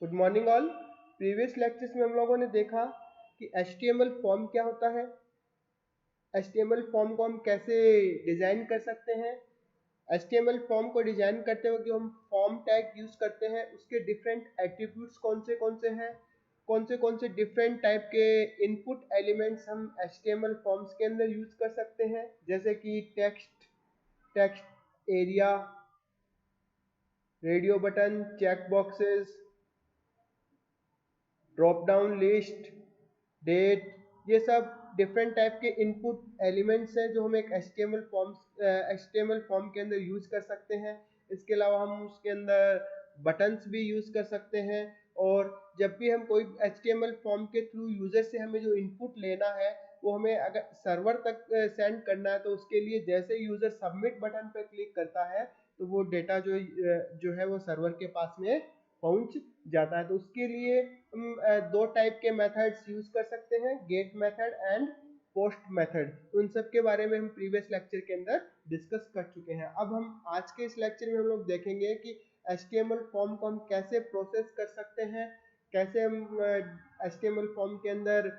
Good morning all. Previous lectures में हम लोगों ने देखा कि HTML फॉर्म क्या होता है, HTML फॉर्म को हम कैसे डिज़ाइन कर सकते हैं। HTML फॉर्म को डिज़ाइन करते हुए जो हम फॉर्म टैग यूज़ करते हैं उसके डिफरेंट एट्रीब्यूट्स कौन से डिफरेंट टाइप के इनपुट एलिमेंट्स हम HTML फॉर्म्स के अंदर यूज़ कर सकते हैं, जैसे कि text area, radio button, check boxes, drop down list, date, ये सब डिफरेंट टाइप के इनपुट एलिमेंट्स हैं जो हम एक HTML फॉर्म के अंदर यूज कर सकते हैं। इसके अलावा हम उसके अंदर बटन्स भी यूज कर सकते हैं, और जब भी हम कोई HTML फॉर्म के थ्रू यूजर से हमें जो इनपुट लेना है वो हमें अगर सर्वर तक सेंड करना है, तो उसके लिए जैसे यूजर सबमिट बटन पर क्लिक करता है तो वो डेटा जो है वो सर्वर के पास में पहुंच जाता है। तो उसके लिए हम दो टाइप के मेथड्स यूज कर सकते हैं, get method and post method. तो उन सब के बारे में हम प्रीवियस लेक्चर के अंदर डिस्कस कर चुके हैं। अब हम आज के इस लेक्चर में हम लोग देखेंगे कि HTML फॉर्म को हम कैसे प्रोसेस कर सकते हैं, कैसे हम HTML फॉर्म के अंदर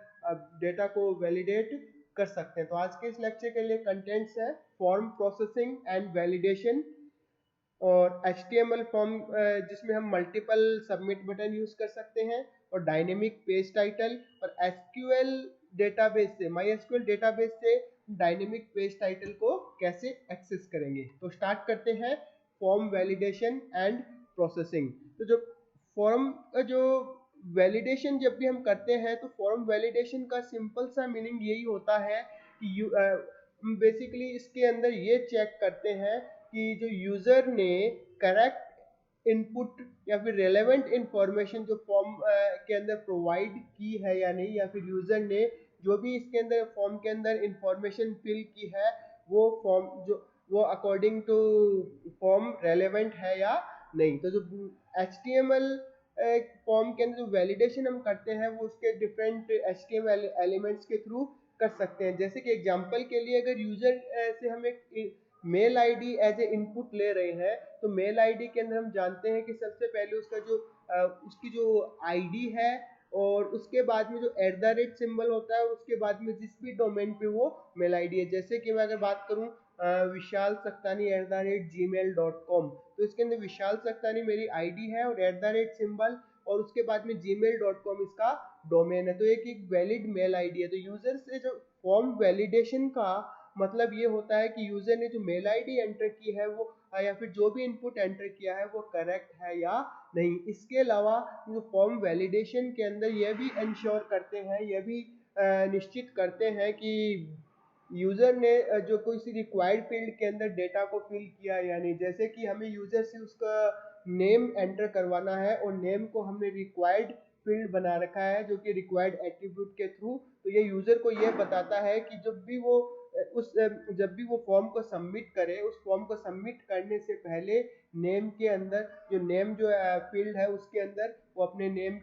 डेटा को वैलिडेट कर सकते हैं। तो आज के इस लेक्चर के लिए कंटेंट्स है फॉर्म प्रोसेसिंग एंड वैलिडेशन, और HTML फॉर्म जिसमें हम मल्टीपल सबमिट बटन यूज कर सकते हैं, और डायनेमिक पेज टाइटल, और SQL डेटाबेस से MySQL डेटाबेस से डायनेमिक पेज टाइटल को कैसे एक्सेस करेंगे। तो स्टार्ट करते हैं फॉर्म वैलिडेशन एंड प्रोसेसिंग। तो जो फॉर्म का जो वैलिडेशन जब भी हम करते हैं तो फॉर्म वैलिडेशन का सिंपल सा मीनिंग यही होता है कि बेसिकली इसके अंदर ये चेक करते हैं कि जो यूजर ने करेक्ट इनपुट या फिर रेलेवेंट इंफॉर्मेशन जो फॉर्म के अंदर प्रोवाइड की है या नहीं, या फिर यूजर ने जो भी इसके अंदर फॉर्म के अंदर इंफॉर्मेशन फिल की है वो अकॉर्डिंग टू फॉर्म रेलेवेंट है या नहीं। तो जो HTML फॉर्म के अंदर जो वैलिडेशन हम करते हैं वो उसके डिफरेंट HTML एलिमेंट्स के थ्रू कर सकते हैं। जैसे कि एग्जांपल के लिए अगर यूजर से हम एक mail ID as a input ले रहे हैं, तो मेल आईडी के अंदर हम जानते हैं कि सबसे पहले उसकी जो आईडी है, और उसके बाद में जो @ होता है, और उसके बाद में जिस भी डोमेन पे वो मेल आईडी है। जैसे कि मैं अगर बात करूं विशाल सक्तानी @gmail.com, तो इसके अंदर विशाल सक्तानी मेरी आईडी है और @ और उसके बाद में gmail.com इसका डोमेन है। तो एक वैलिड मेल आईडी है। तो यूजर से जो फॉर्म वैलिडेशन का मतलब ये होता है कि यूजर ने जो मेल आईडी एंटर की है वो या फिर जो भी इनपुट एंटर किया है वो करेक्ट है या नहीं। इसके अलावा जो फॉर्म वैलिडेशन के अंदर यह भी इंश्योर करते हैं, यह भी निश्चित करते हैं कि यूजर ने जो कोई सी रिक्वायर्ड फील्ड के अंदर डेटा को फिल किया या नहीं। जैसे कि हमें यूजर से उसका नेम एंटर करवाना है, और नेम को हमने रिक्वायर्ड फील्ड बना रखा है जो कि रिक्वायर्ड एट्रीब्यूट के थ्रू, तो ये यूजर को ये बताता है कि जब भी वो फॉर्म को सबमिट करे, उस फॉर्म को सबमिट करने से पहले नेम के अंदर जो फील्ड है उसके अंदर वो अपने नेम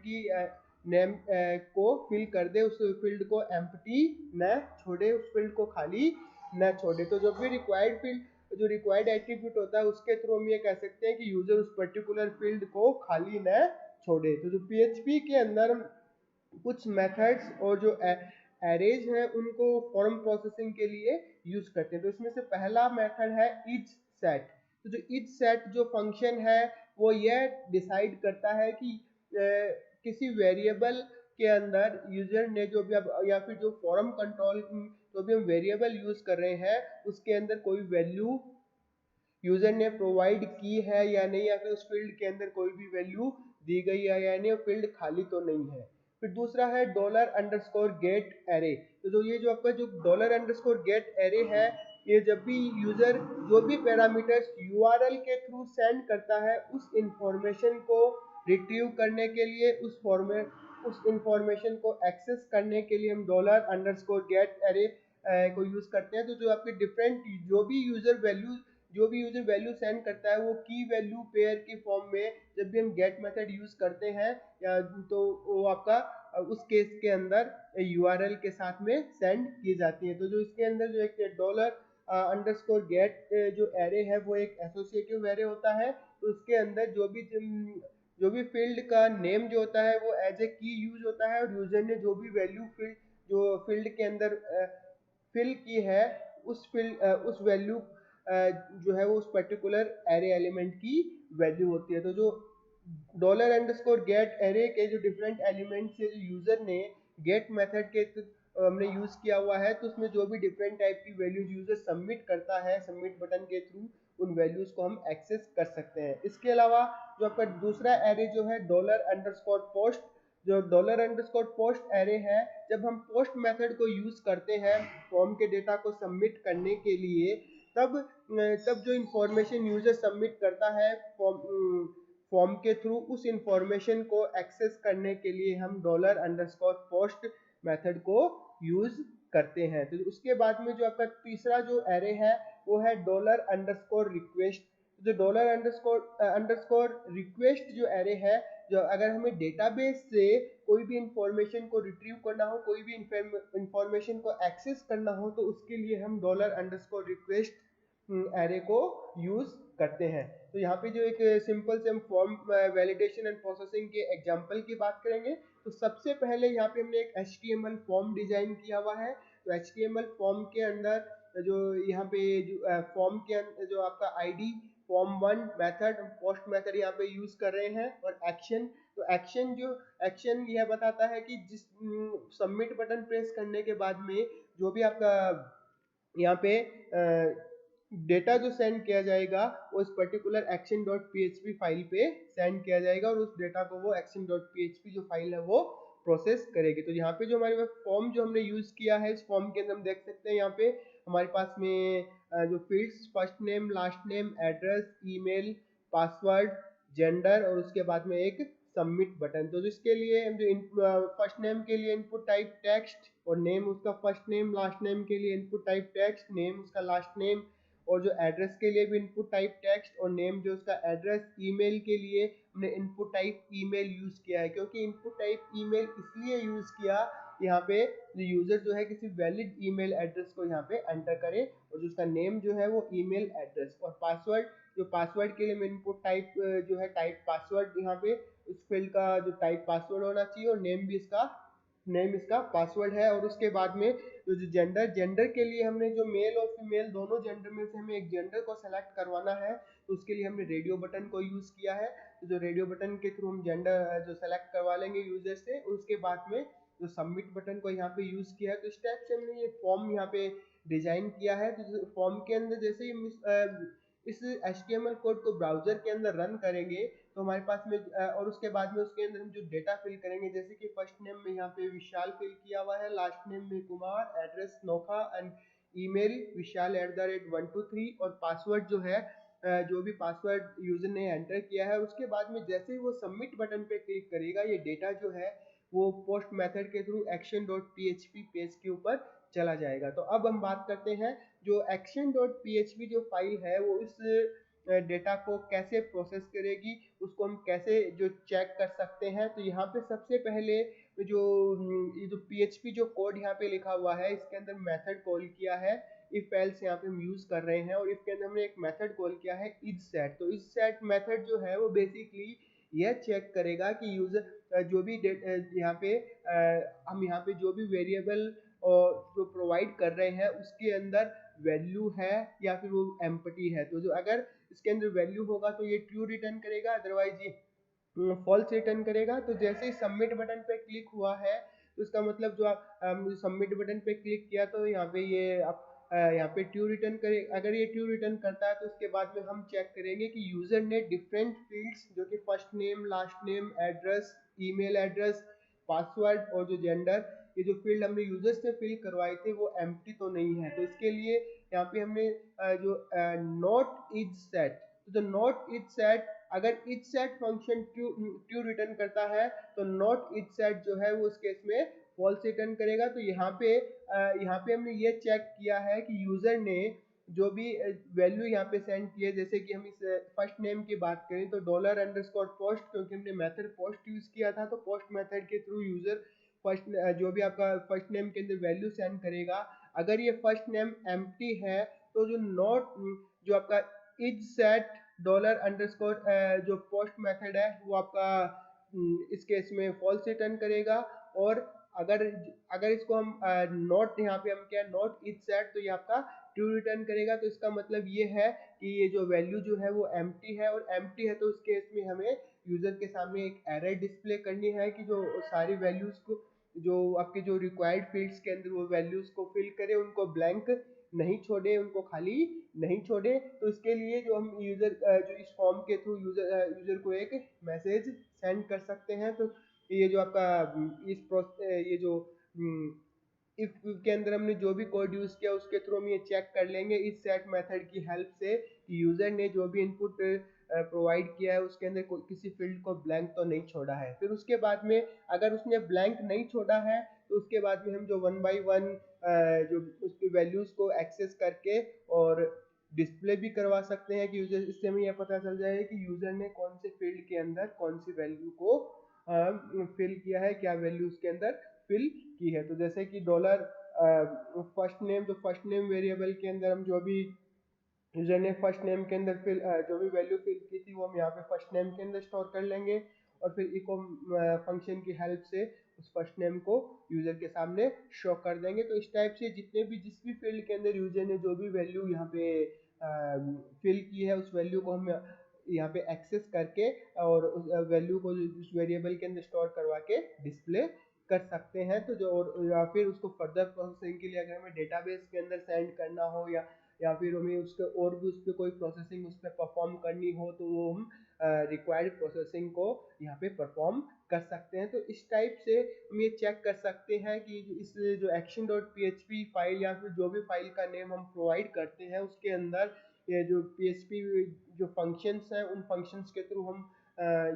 को फिल कर दे, उस फील्ड को एम्प्टी न छोड़े, उस फील्ड को खाली न छोड़े। तो जब भी जो रिक्वायर्ड एट्रीब्यूट होता है उसके थ्रू हम ये कह सकते हैं कि यूजर उस पर्टिकुलर फील्ड को खाली न छोड़े। तो जो PHP के अंदर कुछ मेथड्स और जो एरेज हैं उनको फॉर्म प्रोसेसिंग के लिए यूज करते हैं। तो इसमें से पहला मेथड है ईच सेट। तो जो ईच सेट जो फंक्शन है वो यह डिसाइड करता है कि किसी वेरिएबल के अंदर यूजर ने जो भी अब या फिर जो फॉर्म कंट्रोल जो भी हम वेरिएबल यूज कर रहे हैं उसके अंदर कोई वैल्यू यूजर ने प्रोवाइड की है या नहीं, या फिर उस फील्ड के अंदर कोई भी वैल्यू दी गई है या नहीं, फील्ड खाली तो नहीं है। फिर दूसरा है $_get array। तो जो आपका जो $_get array है, ये जब भी यूजर जो भी पैरामीटर्स URL के थ्रू सेंड करता है उस इंफॉर्मेशन को रिट्रीव करने के लिए, उस इंफॉर्मेशन को एक्सेस करने के लिए हम $_get array को यूज करते हैं। तो जो आपके डिफरेंट जो भी यूजर वैल्यू सेंड करता है वो की वैल्यू पेयर की फॉर्म में जब भी हम गेट मेथड यूज करते हैं या तो वो आपका उस केस के अंदर URL के साथ में सेंड की जाती है। तो जो इसके अंदर जो एक $_get जो एरे है वो एक एसोसिएटिव एरे होता है। तो उसके अंदर जो भी जो भी फील्ड का नेम जो होता है वो एज ए की यूज होता है, और यूजर ने जो भी वैल्यू फील्ड जो फील्ड के अंदर फिल की है उस वैल्यू जो है वो उस पर्टिकुलर एरे एलिमेंट की वैल्यू होती है। तो जो डॉलर अंडरस्कोर गेट एरे के जो डिफरेंट एलिमेंट से जो यूजर ने गेट मेथड के हमने यूज किया हुआ है, तो उसमें जो भी डिफरेंट टाइप की वैल्यूज यूजर सबमिट करता है सबमिट बटन के थ्रू, उन वैल्यूज को हम एक्सेस कर सकते हैं। इसके अलावा जो आपका दूसरा एरे जो है डॉलर अंडरस्कोर पोस्ट, जो डॉलर अंडरस्कोर पोस्ट एरे है, जब हम पोस्ट मेथड को यूज करते हैं फॉर्म के डेटा को सबमिट करने के लिए, तब जो इंफॉर्मेशन यूजर सबमिट करता है फॉर्म के थ्रू, उस इंफॉर्मेशन को एक्सेस करने के लिए हम डॉलर अंडरस्कोर पोस्ट मेथड को यूज करते हैं। तो उसके बाद में जो आपका तीसरा जो एरे है वो है डॉलर अंडरस्कोर रिक्वेस्ट। जो डॉलर अंडरस्कोर रिक्वेस्ट जो एरे है, जो अगर हमें डेटाबेस से कोई भी इंफॉर्मेशन को रिट्रीव करना हो, कोई भी इंफॉर्मेशन को एक्सेस करना हो, तो उसके लिए हम डॉलर अंडरस्कोर रिक्वेस्ट एरे को यूज करते हैं। तो यहाँ पे जो एक सिंपल से हम फॉर्म वैलिडेशन एंड प्रोसेसिंग के एग्जांपल की बात करेंगे, तो सबसे पहले यहाँ पे हमने एक HTML फॉर्म डिजाइन किया हुआ है। तो HTML फॉर्म के अंदर जो यहाँ पे जो फॉर्म के अंदर जो आपका ID form 1 method post method यहाँ पे यूज कर रहे हैं, और एक्शन, तो एक्शन यह बताता है कि जिस सबमिट बटन प्रेस करने के बाद में जो भी आपका यहाँ पे डेटा जो सेंड किया जाएगा वो इस पर्टिकुलर action.php फाइल पे सेंड किया जाएगा, और उस डेटा को वो action.php जो फाइल है वो प्रोसेस करेगी। तो यहाँ पे जो हमारे पास फॉर्म जो हमने यूज किया है, इस फॉर्म के अंदर हम देख सकते हैं यहाँ पे हमारे पास में जो fields first name last name address email password gender, और उसके बाद में एक सबमिट बटन। तो जिसके लिए जो फर्स्ट नेम के लिए इनपुट टाइप टेक्स्ट, और नेम उसका फर्स्ट नेम, लास्ट नेम के लिए इनपुट टाइप टेक्स्ट, नेम उसका लास्ट नेम, और जो एड्रेस के लिए भी इनपुट टाइप टेक्स्ट, और नेम जो उसका एड्रेस, ईमेल के लिए हमने इनपुट टाइप ईमेल यूज किया है, क्योंकि इनपुट टाइप ईमेल इसलिए यूज किया यहाँ पे यूजर जो है किसी वैलिड ईमेल एड्रेस को यहाँ पे एंटर करे, और जो उसका नेम जो है वो ईमेल एड्रेस, और पासवर्ड, जो पासवर्ड के लिए मैं इनपुट टाइप जो है टाइप पासवर्ड, यहाँ पे उस फील्ड का जो टाइप पासवर्ड होना चाहिए, और नेम इसका पासवर्ड है। और उसके बाद में जो जेंडर के लिए हमने जो मेल और फीमेल दोनों जेंडर में से हमें एक जेंडर को सेलेक्ट करवाना है, तो उसके लिए हमने रेडियो बटन को यूज किया है। तो जो रेडियो बटन के थ्रू हम जेंडर जो सेलेक्ट करवा लेंगे यूजर से, उसके बाद में जो सबमिट बटन को यहाँ पे यूज किया है। तो इस टाइप से हमने ये फॉर्म यहाँ पे डिजाइन किया है। तो फॉर्म के अंदर जैसे ही इस HTML कोड को ब्राउजर के अंदर रन करेंगे, तो हमारे पास में और उसके बाद में उसके अंदर हम जो डेटा फिल करेंगे, जैसे कि फर्स्ट नेम में यहाँ पे विशाल फिल किया हुआ है, लास्ट नेम में Kumar, address Nokha, and email विशाल@123, और पासवर्ड जो है जो भी पासवर्ड यूजर ने एंटर किया है, उसके बाद में जैसे ही वो सबमिट बटन पे क्लिक करेगा, ये डेटा जो है वो पोस्ट मेथड के थ्रू action.php पेज के ऊपर चला जाएगा। तो अब हम बात करते हैं जो action.php जो फाइल है वो इस डेटा को कैसे प्रोसेस करेगी, उसको हम कैसे जो चेक कर सकते हैं। तो यहाँ पे सबसे पहले जो ये जो PHP जो कोड यहाँ पे लिखा हुआ है, इसके अंदर मेथड कॉल किया है, इफ एल्स यहाँ पे हम यूज कर रहे हैं, और इसके अंदर हमने एक मेथड कॉल किया है isSet। तो isSet मेथड जो है वो बेसिकली यह चेक करेगा कि यूजर जो भी यहाँ पे हम यहाँ पे जो भी वेरिएबल जो प्रोवाइड कर रहे हैं उसके अंदर वैल्यू है या फिर वो एम्प्टी है। तो जो अगर इसके अंदर वैल्यू होगा तो ये ट्रू रिटर्न करेगा, अदरवाइज ये फॉल्स रिटर्न करेगा। तो जैसे ही सबमिट बटन पे क्लिक हुआ है, तो इसका मतलब जो आप सबमिट बटन पे क्लिक किया तो यहाँ पे ये आप यहाँ पे ट्रू रिटर्न करे। अगर ये ट्रू रिटर्न करता है तो उसके बाद में हम चेक करेंगे कि यूजर ने डिफरेंट फील्ड्स जो कि first name last name address email address password और जो जेंडर, ये जो फील्ड हमने यूजर से फिल करवाए थे वो एम्प्टी तो नहीं है। तो इसके लिए यहाँ पे हमने जो नॉट इज सेट, तो नॉट इज सेट, अगर is set function true return करता है तो नॉट इज सेट जो है वो उस केस में फॉल्स रिटर्न करेगा। तो यहाँ पे हमने ये चेक किया है कि यूजर ने जो भी वैल्यू यहाँ पे सेंड की है, जैसे कि हम इस फर्स्ट नेम की बात करें तो डॉलर अंडरस्कोर पोस्ट, क्योंकि हमने मेथड पोस्ट यूज किया था, तो पोस्ट मेथड के थ्रू यूजर फर्स्ट जो भी आपका फर्स्ट नेम के अंदर वैल्यू सेंड करेगा। अगर ये फर्स्ट नेम एम्प्टी है तो जो आपका इज सेट डॉलर अंडरस्कोर जो पोस्ट मेथड है वो आपका इस केस में फॉल्स रिटर्न करेगा। और अगर अगर इसको हम नॉट यहाँ पे हम क्या नॉट इज सेट तो ये आपका ट्रू रिटर्न करेगा। तो इसका मतलब ये है कि ये जो वैल्यू जो है वो एम्प्टी है, और एम्प्टी है तो उस केस में हमें यूजर के सामने एक एरर डिस्प्ले करनी है कि जो सारी वैल्यूज को जो आपके जो रिक्वायर्ड फील्ड्स के अंदर वो वैल्यूज को फिल करे, उनको ब्लैंक नहीं छोड़े, उनको खाली नहीं छोड़े। तो इसके लिए जो हम यूजर जो इस फॉर्म के थ्रू यूजर को एक मैसेज सेंड कर सकते हैं। तो ये जो आपका ये जो इफ के अंदर हमने जो भी कोड यूज किया उसके थ्रू हम ये चेक कर लेंगे इस सेट मेथड की हेल्प से कि यूजर ने जो भी इनपुट प्रोवाइड किया है उसके अंदर किसी फील्ड को ब्लैंक तो नहीं छोड़ा है। फिर उसके बाद में अगर उसने ब्लैंक नहीं छोड़ा है तो उसके बाद में हम जो 1 बाय 1 जो उसकी वैल्यूज को एक्सेस करके और डिस्प्ले भी करवा सकते हैं कि यूजर, इससे हमें यह पता चल जाएगा कि यूजर ने कौन से फील्ड के अंदर कौन सी वैल्यू को फिल किया है, क्या वैल्यू उसके अंदर फिल की है। तो जैसे कि डॉलर फर्स्ट नेम, तो फर्स्ट नेम वेरिएबल के अंदर हम जो भी यूजर ने फर्स्ट नेम के अंदर फिल जो भी वैल्यू फिल की थी वो हम यहाँ पे फर्स्ट नेम के अंदर स्टोर कर लेंगे, और फिर इको फंक्शन की हेल्प से उस फर्स्ट नेम को यूजर के सामने शो कर देंगे। तो इस टाइप से जितने भी जिस भी फील्ड के अंदर यूजर ने जो भी वैल्यू यहाँ पे फिल की है उस वैल्यू को हम यहाँ पे एक्सेस करके और उस वैल्यू को उस वेरिएबल के अंदर स्टोर करवा के डिस्प्ले कर सकते हैं। तो जो और या फिर उसको फर्दर प्रोसेसिंग के लिए अगर हमें डेटाबेस के अंदर सेंड करना हो या फिर हमें उसके और भी उस पर कोई प्रोसेसिंग उस पर परफॉर्म करनी हो तो वो हम रिक्वायर्ड प्रोसेसिंग को यहाँ पे परफॉर्म कर सकते हैं। तो इस टाइप से हम ये चेक कर सकते हैं कि इस जो action.php फाइल या फिर जो भी फाइल का नेम हम प्रोवाइड करते हैं उसके अंदर ये जो PHP जो फंक्शंस हैं उन फंक्शंस के थ्रू हम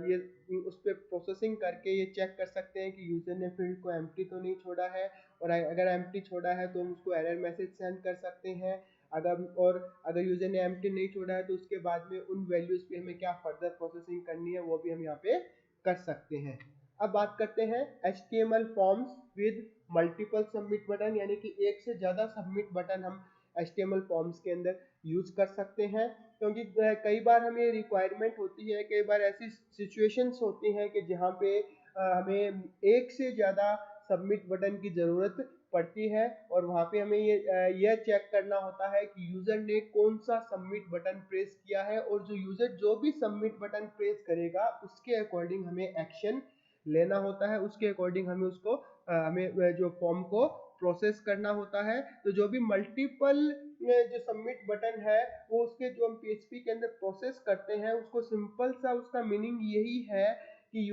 ये उस पर प्रोसेसिंग करके ये चेक कर सकते हैं कि यूजर ने फील्ड को एम्प्टी तो नहीं छोड़ा है, और अगर एम्प्टी छोड़ा है तो हम उसको एरर मैसेज सेंड कर सकते हैं। अगर यूजर ने एम्प्टी नहीं छोड़ा है तो उसके बाद में उन वैल्यूज पे हमें क्या फर्दर प्रोसेसिंग करनी है वो भी हम यहाँ पे कर सकते हैं। अब बात करते हैं HTML forms with multiple submit button, यानी कि एक से ज्यादा सबमिट बटन हम HTML फॉर्म्स के अंदर यूज कर सकते हैं। क्योंकि कई बार हमें रिक्वायरमेंट होती है, कई बार ऐसी सिचुएशंस होती हैं कि जहाँ पे हमें एक से ज़्यादा सबमिट बटन की ज़रूरत पड़ती है, और वहाँ पे हमें यह चेक करना होता है कि यूज़र ने कौन सा सबमिट बटन प्रेस किया है, और जो यूज़र जो भी सबमिट बटन प्रेस करेगा उसके अकॉर्डिंग हमें एक्शन लेना होता है, उसके अकॉर्डिंग हमें उसको हमें जो फॉर्म को प्रोसेस करना होता है। तो जो भी मल्टीपल जो सबमिट बटन है वो उसके जो हम PHP के अंदर प्रोसेस करते हैं उसको सिंपल सा उसका मीनिंग यही है कि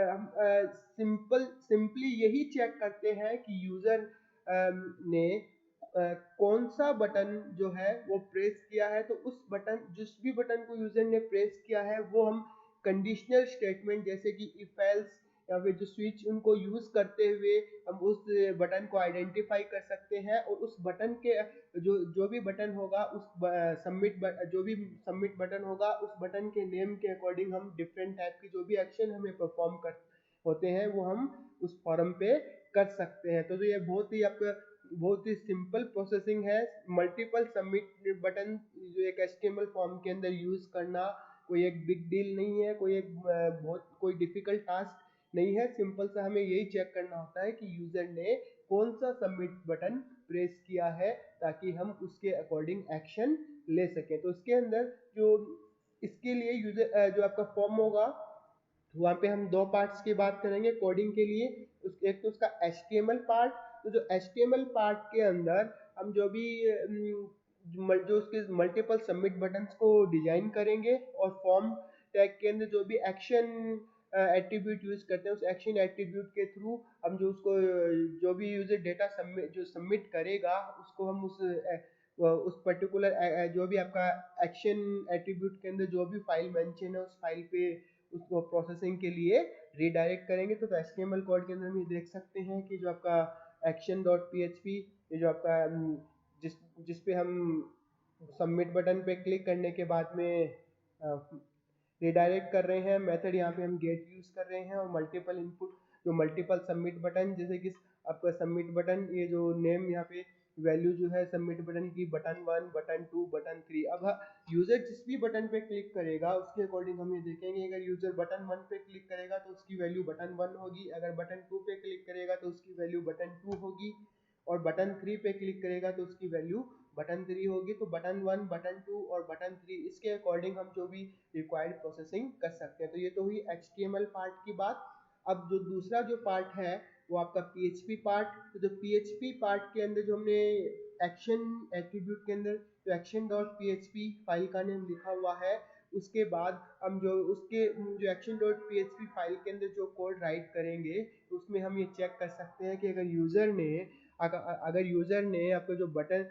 हम सिंपली यही चेक करते हैं कि यूजर ने कौन सा बटन जो है वो प्रेस किया है। तो उस बटन जिस भी बटन को यूजर ने प्रेस किया है वो हम कंडीशनल स्टेटमेंट जैसे कि इफ एल्स या फिर जो स्विच उनको यूज करते हुए हम उस बटन को आइडेंटिफाई कर सकते हैं, और उस बटन के जो भी बटन होगा उस जो भी सबमिट बटन होगा उस बटन के नेम के अकॉर्डिंग हम डिफरेंट टाइप की जो भी एक्शन हमें परफॉर्म कर होते हैं वो हम उस फॉर्म पे कर सकते हैं। तो ये बहुत ही सिंपल प्रोसेसिंग है। मल्टीपल सबमिट बटन जो एक HTML फॉर्म के अंदर यूज करना कोई एक बिग डील नहीं है, कोई डिफिकल्ट टास्क नहीं है। सिंपल सा हमें यही चेक करना होता है कि यूजर ने कौन सा सबमिट बटन प्रेस किया है ताकि हम उसके अकॉर्डिंग एक्शन ले सकें। तो इसके अंदर जो इसके लिए यूजर जो आपका फॉर्म होगा वहाँ पे हम दो पार्ट्स की बात करेंगे कोडिंग के लिए। एक तो उसका HTML पार्ट, तो जो HTML पार्ट के अंदर हम जो भी जो उसके मल्टीपल सबमिट बटन्स को डिजाइन करेंगे, और फॉर्म टैग के अंदर जो भी एक्शन एट्रीब्यूट यूज करते हैं उस एक्शन एट्रीब्यूट के थ्रू हम जो भी यूजर डेटा सबमिट करेगा उसको हम उस पर्टिकुलर जो भी आपका एक्शन एट्रीब्यूट के अंदर जो भी फाइल मेंशन है उस फाइल पे उसको प्रोसेसिंग के लिए रीडायरेक्ट करेंगे। तो HTML कोड के अंदर हम ये देख सकते हैं कि जो आपका action.php ये जो आपका जिस पे हम सबमिट बटन पे क्लिक करने के बाद में रिडायरेक्ट कर रहे हैं मेथड, यहाँ पे हम गेट यूज कर रहे हैं, और मल्टीपल इनपुट जो मल्टीपल सबमिट बटन जैसे कि आपका सबमिट बटन ये जो नेम यहाँ पे वैल्यू जो है सबमिट बटन की, बटन 1, बटन 2, बटन 3। अब यूजर जिस भी बटन पे क्लिक करेगा उसके अकॉर्डिंग हम ये देखेंगे, अगर यूजर बटन 1 पे क्लिक करेगा तो उसकी वैल्यू बटन 1 होगी, अगर बटन 2 पे क्लिक करेगा तो उसकी वैल्यू बटन 2 होगी, और बटन 3 पे क्लिक करेगा तो उसकी वैल्यू बटन 3 होगी। तो बटन 1, बटन 2 और बटन 3 इसके अकॉर्डिंग हम जो भी रिक्वायर्ड प्रोसेसिंग कर सकते हैं। तो ये तो हुई HTML पार्ट की बात। अब जो दूसरा जो पार्ट है वो आपका PHP पार्ट। तो जो PHP पार्ट के अंदर जो हमने एक्शन एट्रीब्यूट के अंदर जो एक्शन डॉट PHP फाइल का नेम लिखा हुआ है, उसके बाद हम जो उसके जो एक्शन डॉट PHP फाइल के अंदर जो कोड राइट करेंगे उसमें हम ये चेक कर सकते हैं कि अगर यूज़र ने आपका जो बटन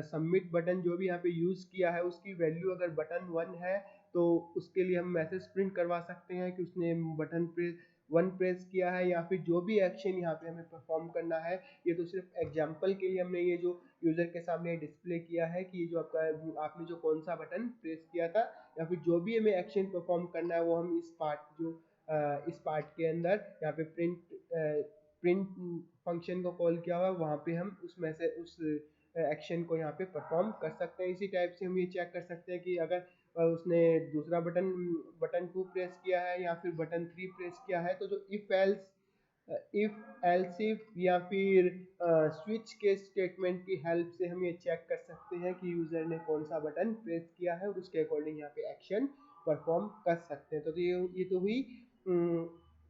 सबमिट बटन जो भी यहाँ पे यूज़ किया है उसकी वैल्यू अगर बटन 1 है तो उसके लिए हम मैसेज प्रिंट करवा सकते हैं कि उसने बटन प्रेस 1 प्रेस किया है, या फिर जो भी एक्शन यहाँ पे हमें परफॉर्म करना है। ये तो सिर्फ एग्जांपल के लिए हमने ये जो यूज़र के सामने डिस्प्ले किया है कि ये जो आपने जो कौन सा बटन प्रेस किया था, या फिर जो भी हमें एक्शन परफॉर्म करना है वो हम इस पार्ट के अंदर यहाँ पे प्रिंट फंक्शन को कॉल किया हुआ है, वहाँ पे हम उस एक्शन को यहाँ पे परफॉर्म कर सकते हैं। इसी टाइप से हम ये चेक कर सकते हैं कि अगर उसने दूसरा बटन 2 प्रेस किया है या फिर बटन 3 प्रेस किया है, तो जो इफ एल्स इफ या फिर स्विच के स्टेटमेंट की हेल्प से हम ये चेक कर सकते हैं कि यूजर ने कौन सा बटन प्रेस किया है और उसके अकॉर्डिंग यहाँ पे एक्शन परफॉर्म कर सकते हैं। तो ये तो हुई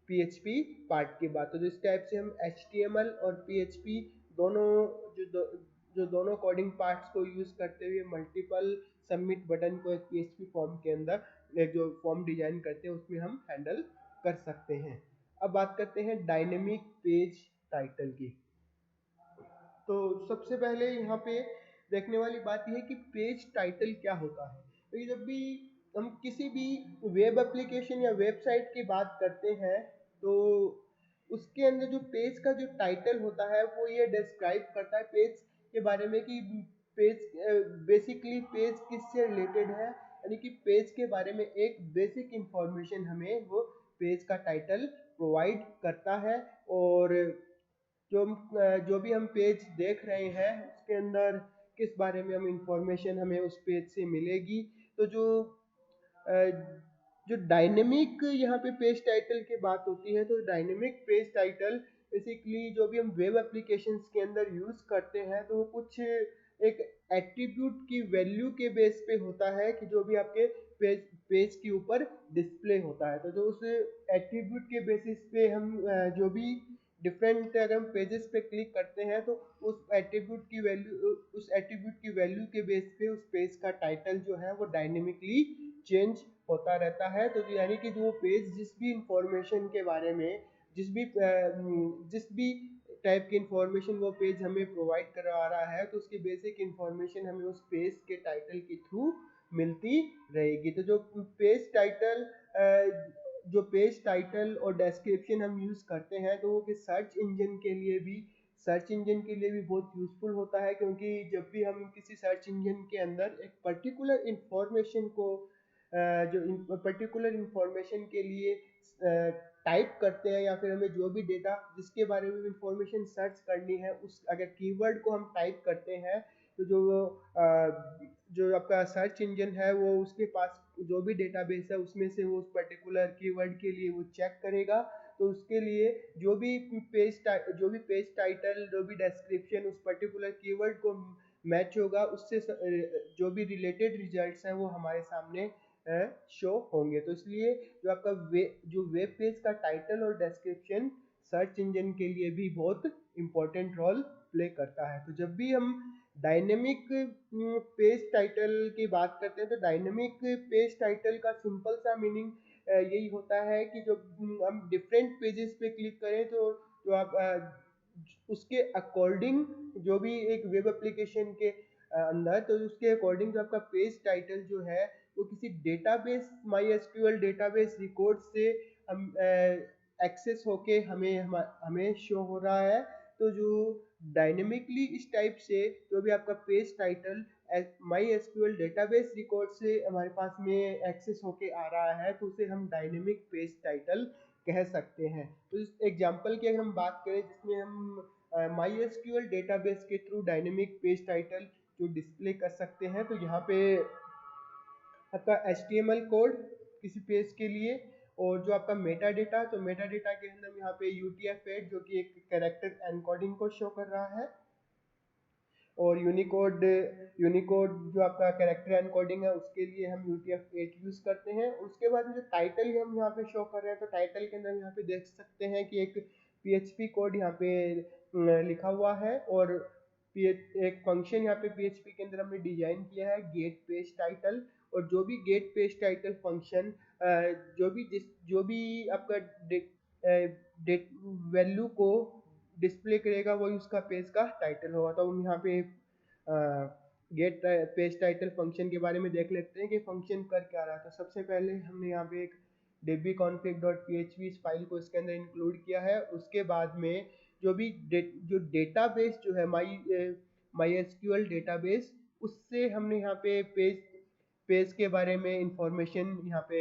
PHP पार्ट की बात। तो इस टाइप से हम HTML और PHP दोनों जो दोनों कोडिंग पार्ट्स को यूज करते हुए मल्टीपल सबमिट बटन को एक PHP फॉर्म के अंदर एक जो फॉर्म डिजाइन करते हैं उसमें हम हैंडल कर सकते हैं। अब बात करते हैं डायनेमिक पेज टाइटल की। तो सबसे पहले यहाँ पे देखने वाली बात यह है कि पेज टाइटल क्या होता है। तो ये जब भी हम किसी भी वेब एप्लीकेशन या वेबसाइट की बात करते हैं तो उसके अंदर जो पेज का जो टाइटल होता है वो ये डिस्क्राइब करता है पेज के बारे में कि बेसिकली पेज किससे रिलेटेड है, यानी कि पेज के बारे में एक बेसिक इंफॉर्मेशन हमें वो पेज का टाइटल प्रोवाइड करता है। और जो भी हम पेज देख रहे हैं उसके अंदर किस बारे में हम इंफॉर्मेशन हमें उस पेज से मिलेगी। तो जो डायनेमिक यहाँ पे पेज टाइटल की बात होती है, तो डायनेमिक पेज टाइटल बेसिकली जो भी हम वेब एप्लीकेशंस के अंदर यूज करते हैं तो वो कुछ एक एट्रीब्यूट की वैल्यू के बेस पे होता है कि जो भी आपके पेज के ऊपर डिस्प्ले होता है। तो जो उस एट्रीब्यूट के बेसिस पे हम जो भी डिफरेंट अगर हम पेजेस पे क्लिक करते हैं तो उस एट्रीब्यूट की वैल्यू के बेस पे उस पेज का टाइटल जो है वो डायनेमिकली चेंज होता रहता है। तो यानी कि जो पेज जिस भी इंफॉर्मेशन के बारे में जिस भी टाइप की इंफॉर्मेशन वो पेज हमें प्रोवाइड करवा रहा है तो उसकी बेसिक इंफॉर्मेशन हमें उस पेज के टाइटल के थ्रू मिलती रहेगी। तो जो पेज टाइटल और डिस्क्रिप्शन हम यूज करते हैं तो वो कि सर्च इंजन के लिए भी बहुत यूजफुल होता है, क्योंकि जब भी हम किसी सर्च इंजन के अंदर एक पर्टिकुलर इंफॉर्मेशन को जो पर्टिकुलर इंफॉर्मेशन के लिए टाइप करते हैं या फिर हमें जो भी डेटा जिसके बारे में इंफॉर्मेशन सर्च करनी है उस अगर कीवर्ड को हम टाइप करते हैं तो जो आपका सर्च इंजन है वो उसके पास जो भी डेटाबेस है उसमें से वो उस पर्टिकुलर कीवर्ड के लिए वो चेक करेगा। तो उसके लिए जो भी पेज टाइटल जो भी डिस्क्रिप्शन उस पर्टिकुलर कीवर्ड को मैच होगा उससे जो भी रिलेटेड रिजल्ट्स हैं वो हमारे सामने शो होंगे। तो इसलिए जो वेब पेज का टाइटल और डिस्क्रिप्शन सर्च इंजन के लिए भी बहुत इंपॉर्टेंट रोल प्ले करता है। तो जब भी हम डायनेमिक पेज टाइटल की बात करते हैं तो डायनेमिक पेज टाइटल का सिंपल सा मीनिंग यही होता है कि जब हम डिफरेंट पेजेस पे क्लिक करें तो जो आप उसके अकॉर्डिंग जो भी एक वेब एप्लीकेशन के अंदर तो उसके अकॉर्डिंग जो आपका पेज टाइटल जो है वो किसी डेटाबेस MySQL डेटाबेस रिकॉर्ड से हम एक्सेस होके हमें शो हो रहा है। तो जो डायनेमिकली इस टाइप से जो भी आपका page title MySQL database record से हमारे पास में एक्सेस होके आ रहा है तो उसे हम डायनेमिक पेज टाइटल कह सकते हैं। तो इस एग्जांपल की अगर हम बात करें जिसमें हम MySQL डेटाबेस के थ्रू डायनेमिक पेज टाइटल जो डिस्प्ले कर सकते हैं। तो यहाँ पे आपका HTML कोड किसी पेज के लिए, और जो आपका मेटा डेटा, तो मेटा डेटा के अंदर यहाँ पे UTF-8 जो कि एक कैरेक्टर एनकोडिंग को शो कर रहा है, और यूनिकोड यूनिकोड जो आपका कैरेक्टर एनकोडिंग है उसके लिए हम UTF-8 यूज करते हैं। उसके बाद जो टाइटल हम यहाँ पे शो कर रहे हैं, तो टाइटल के अंदर यहाँ पे देख सकते हैं कि एक PHP कोड यहाँ पे लिखा हुआ है, और एक फंक्शन यहाँ पे PHP के अंदर हमने डिजाइन किया है, गेट पेज टाइटल। और जो भी गेट पेज टाइटल फंक्शन जो भी आपका डेट वैल्यू को डिस्प्ले करेगा, वही उसका पेज का टाइटल होगा। तो हम यहाँ पे गेट पेज टाइटल फंक्शन के बारे में देख लेते हैं कि फंक्शन कर क्या रहा है। तो सबसे पहले हमने यहाँ पे एक dbconfig.php इस फाइल को इसके अंदर इंक्लूड किया है। उसके बाद में जो डेटाबेस जो है MySQL डेटाबेस, उससे हमने यहाँ पे पेज के बारे में इंफॉर्मेशन यहाँ पे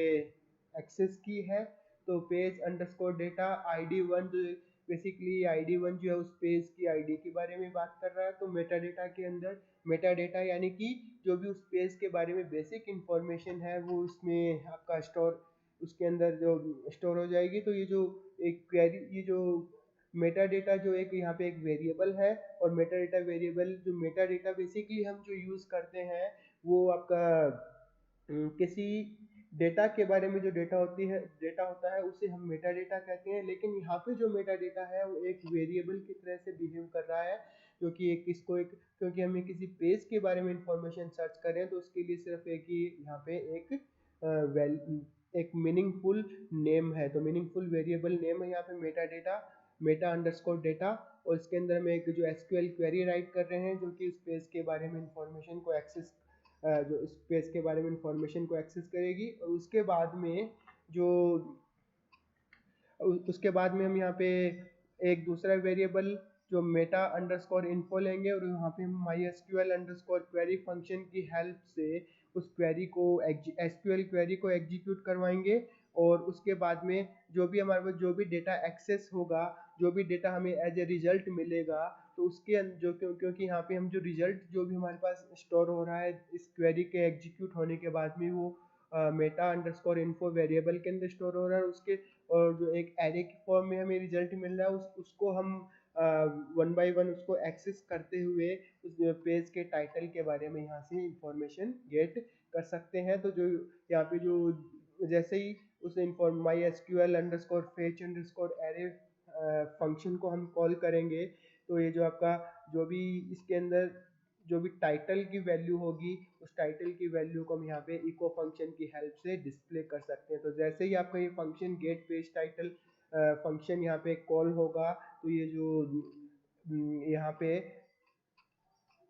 एक्सेस की है। तो पेज अंडरस्कोर डेटा ID1, जो बेसिकली ID1 जो है उस पेज की ID के बारे में बात कर रहा है। तो मेटा डेटा के अंदर मेटा डेटा यानी कि जो भी उस पेज के बारे में बेसिक इंफॉर्मेशन है वो उसमें आपका उसके अंदर जो स्टोर हो जाएगी। तो ये जो एक क्वेरी, ये जो मेटा डेटा जो एक यहाँ पे एक वेरिएबल है, और मेटा डेटा वेरिएबल, जो मेटा डेटा बेसिकली हम जो यूज करते हैं वो आपका किसी डेटा के बारे में जो डेटा होता है उसे हम मेटा डेटा कहते हैं। लेकिन यहाँ पे जो मेटा डेटा है वो एक वेरिएबल की तरह से बिहेव कर रहा है, क्योंकि क्योंकि हमें किसी पेज के बारे में इंफॉर्मेशन सर्च करें, तो उसके लिए सिर्फ एक ही यहाँ पे एक मीनिंगफुल नेम है। तो मीनिंगफुल वेरिएबल नेम है यहाँ पे Meta data, Meta underscore data. और इसके अंदर हम एक जो SQL क्वेरी राइट कर रहे हैं जो कि इस पेज के बारे में इंफॉर्मेशन को जो इस पेज के बारे में इंफॉर्मेशन को एक्सेस करेगी। और उसके बाद में हम यहाँ पे एक दूसरा वेरिएबल जो मेटा अंडरस्कोर इन्फो लेंगे, और यहाँ पे हम MySQL अंडरस्कोर क्वेरी फंक्शन की हेल्प से उस क्वेरी को SQL क्वेरी को एग्जीक्यूट करवाएंगे। और उसके बाद में जो भी हमारे पास जो भी डेटा एक्सेस होगा, जो भी डेटा हमें एज ए रिजल्ट मिलेगा, तो उसके जो क्योंकि यहाँ पे हम जो रिजल्ट जो भी हमारे पास स्टोर हो रहा है इस क्वेरी के एग्जीक्यूट होने के बाद में, वो मेटा अंडरस्कोर इन्फो वेरिएबल के अंदर स्टोर हो रहा है उसके, और जो एक एरे की फॉर्म में हमें रिजल्ट मिल रहा है उसको हम वन बाय वन उसको एक्सेस करते हुए उस पेज के टाइटल के बारे में यहाँ से इंफॉर्मेशन गेट कर सकते हैं। तो जो यहाँ पे जो जैसे ही उस MySQL underscore fetch underscore array function को हम कॉल करेंगे, तो ये जो आपका जो भी इसके अंदर जो भी टाइटल की वैल्यू होगी, उस टाइटल की वैल्यू को हम यहाँ पे इको फंक्शन की हेल्प से डिस्प्ले कर सकते हैं। तो जैसे ही आपका ये function get page title function यहाँ पे कॉल होगा, तो ये जो यहाँ पे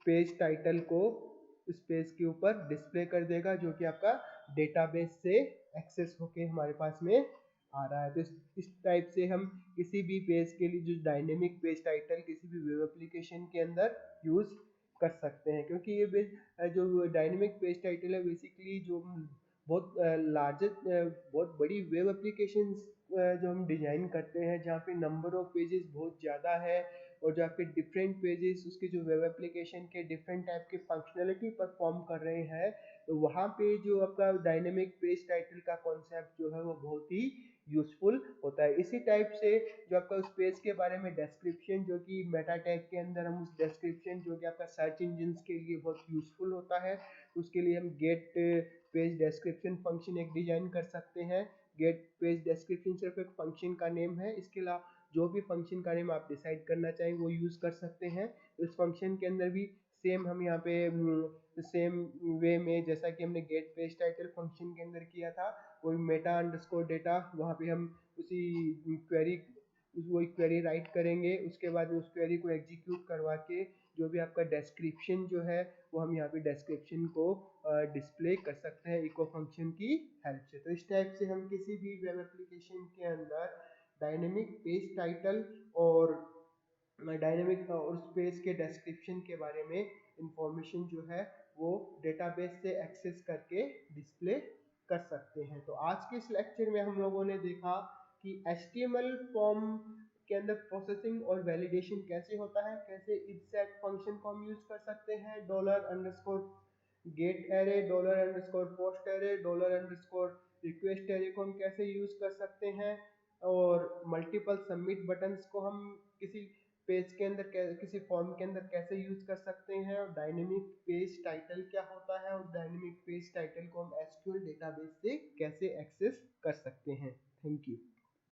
पेज टाइटल को इस पेज के ऊपर डिस्प्ले कर देगा, जो कि आपका डेटाबेस से एक्सेस होके हमारे पास में आ रहा है। तो इस टाइप से हम किसी भी पेज के लिए जो डायनेमिक पेज टाइटल किसी भी वेब एप्लीकेशन के अंदर यूज कर सकते हैं। क्योंकि ये जो डायनेमिक पेज टाइटल है बेसिकली जो बहुत बहुत बड़ी वेब एप्लीकेशन जो हम डिजाइन करते हैं, जहाँ पे नंबर ऑफ पेजेस बहुत ज़्यादा है, और जो आपके डिफरेंट पेजेस उसके जो वेब एप्लीकेशन के डिफरेंट टाइप के फंक्शनलिटी परफॉर्म कर रहे हैं, तो वहाँ पे जो आपका डायनेमिक पेज टाइटल का कॉन्सेप्ट जो है वो बहुत ही यूजफुल होता है। इसी टाइप से जो आपका उस पेज के बारे में डिस्क्रिप्शन, जो कि मेटा टैग के अंदर हम उस डिस्क्रिप्शन जो कि आपका सर्च इंजन के लिए बहुत यूजफुल होता है, उसके लिए हम गेट पेज डिस्क्रिप्शन फंक्शन एक डिजाइन कर सकते हैं। गेट पेज डिस्क्रिप्शन सिर्फ एक फंक्शन का नेम है, इसके अलावा जो भी फंक्शन का नेम आप डिसाइड करना चाहें वो यूज कर सकते हैं। इस फंक्शन के अंदर भी सेम हम यहाँ पे सेम वे में जैसा कि हमने गेट पेज टाइटल फंक्शन के अंदर किया था, वही मेटा अंडरस्कोर डेटा, वहाँ पे हम वही क्वेरी राइट करेंगे। उसके बाद उस क्वेरी को एग्जीक्यूट करवा के जो भी आपका डिस्क्रिप्शन जो है वो हम यहाँ पे डिस्क्रिप्शन को डिस्प्ले कर सकते हैं इको फंक्शन की हेल्प से। तो इस टाइप से हम किसी भी वेब एप्लीकेशन के अंदर डायनेमिक पेज टाइटल और डायनेमिक और उस पेज के डिस्क्रिप्शन के बारे में इंफॉर्मेशन जो है वो डेटाबेस से एक्सेस करके डिस्प्ले कर सकते हैं। तो आज के इस लेक्चर में हम लोगों ने देखा कि HTML फॉर्म के अंदर प्रोसेसिंग और वैलिडेशन कैसे होता है, कैसे इफ सेट फंक्शन को हम यूज कर सकते हैं, dollar underscore get array, dollar underscore post array, dollar underscore request array को हम कैसे यूज कर सकते हैं, और मल्टीपल सबमिट बटन्स को हम किसी पेज के अंदर किसी फॉर्म के अंदर कैसे यूज कर सकते हैं, और डायनेमिक पेज टाइटल क्या होता है, और डायनेमिक पेज टाइटल को हम एसक्यूएल डेटाबेस से कैसे एक्सेस कर सकते हैं। Thank you.